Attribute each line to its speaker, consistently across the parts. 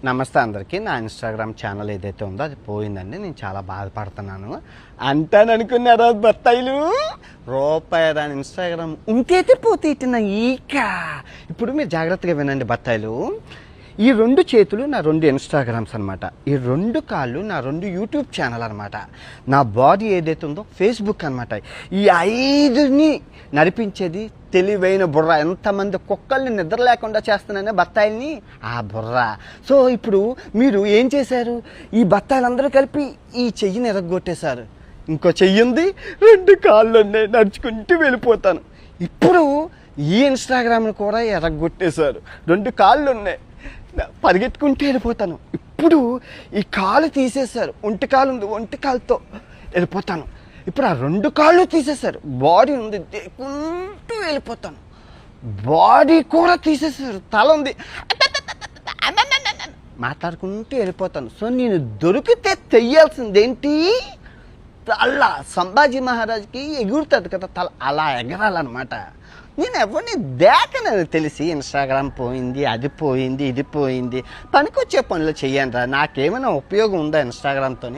Speaker 1: నమస్తే అందరికీ. నా ఇన్స్టాగ్రామ్ ఛానల్ ఏదైతే ఉందో అది పోయిందండి. నేను చాలా బాధపడుతున్నాను. అంటాననుకున్నారా బత్తాయిలు? రూపాయి రాని ఇన్స్టాగ్రామ్ ఉంటేతే పోతే ఇట్టిన ఈక. ఇప్పుడు మీరు జాగ్రత్తగా వినండి బత్తాయిలు. ఈ 2 చేతులు నా 2 ఇన్స్టాగ్రామ్స్ అనమాట. ఈ 2 కాళ్ళు నా 2 యూట్యూబ్ ఛానల్ అనమాట. నా బాడీ ఏదైతే ఉందో ఫేస్బుక్ అనమాట. ఈ 5ని నడిపించేది తెలివైన బుర్ర. ఎంతమంది కుక్కల్ని నిద్ర లేకుండా చేస్తున్నానే బత్తాయిల్ని, ఆ బుర్ర. సో ఇప్పుడు మీరు ఏం చేశారు? ఈ బత్తాయిలందరూ కలిపి ఈ చెయ్యిని ఎరగొట్టేశారు. ఇంకో చెయ్యి ఉంది, 2 కాళ్ళు ఉన్నాయి, నడుచుకుంటూ వెళ్ళిపోతాను. ఇప్పుడు ఈ ఇన్స్టాగ్రామ్ని కూడా ఎరగొట్టేశారు. 2 కాళ్ళు ఉన్నాయి, పరిగెత్తుకుంటూ వెళ్ళిపోతాను. ఇప్పుడు ఈ కాలు తీసేశారు, ఒంటి కాలు ఉంది, ఒంటి కాలుతో వెళ్ళిపోతాను. ఇప్పుడు ఆ 2 కాళ్ళు తీసేశారు, బాడీ ఉంది, దేకుంటూ వెళ్ళిపోతాను. బాడీ కూడా తీసేశారు, తల ఉంది, మాట్లాడుకుంటూ వెళ్ళిపోతాను. సో నేను దొరికితే తెయ్యాల్సింది ఏంటి? తల. సంభాజీ మహారాజ్కి ఎగురుతుంది కదా తల, అలా ఎగరాలన్నమాట. నేను ఎవరిని దేకనని తెలిసి ఇన్స్టాగ్రామ్ పోయింది, అది పోయింది, ఇది పోయింది. పనికొచ్చే పనులు చెయ్యండి రా. నాకేమైనా ఉపయోగం ఉందా ఇన్స్టాగ్రామ్తో?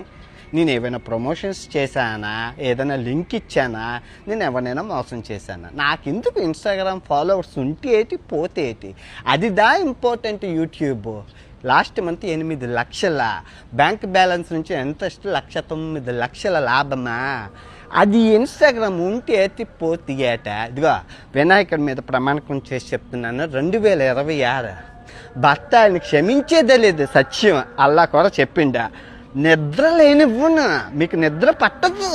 Speaker 1: నేను ఏమైనా ప్రమోషన్స్ చేశానా? ఏదైనా లింక్ ఇచ్చానా? నేను ఎవరినైనా మోసం చేశానా? నాకెందుకు ఇన్స్టాగ్రామ్ ఫాలోవర్స్ ఉంటే ఏంటి, పోతే ఏంటి? అది ఇంపార్టెంట్. యూట్యూబ్ లాస్ట్ మంత్ 8 లక్షల బ్యాంక్ బ్యాలెన్స్ నుంచి ఎంత 1,09,00,000 లాభమా? అది ఇన్స్టాగ్రామ్ ఉంటే ఎత్తి పోతే ఏట. ఇదిగో వినాయకుడి మీద ప్రమాణకం చేసి చెప్తున్నాను, 2026 భర్త ఆయన క్షమించేదే లేదు. సత్యం అల్లా కూడా చెప్పిండా. నిద్ర లేనివ్వను, మీకు నిద్ర పట్టదు.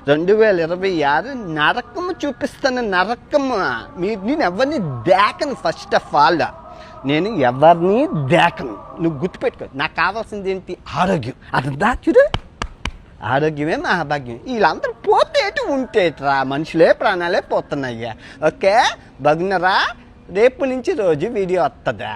Speaker 1: 2026 నరకము చూపిస్తాను, నరకము. నేను ఎవరిని దేకను. ఫస్ట్ ఆఫ్ ఆల్ నేను ఎవరిని దేకను. నువ్వు గుర్తుపెట్టుకో. నాకు కావాల్సింది ఏంటి? ఆరోగ్యం. అది చూడు, ఆరోగ్యమే మహాభాగ్యం. వీళ్ళందరూ పోతే ఉంటేట్రా, మనుషులే ప్రాణాలే పోతున్నాయ్యా. ఓకే బాగున్నారా? రేపు నుంచి రోజు వీడియో వస్తుందా?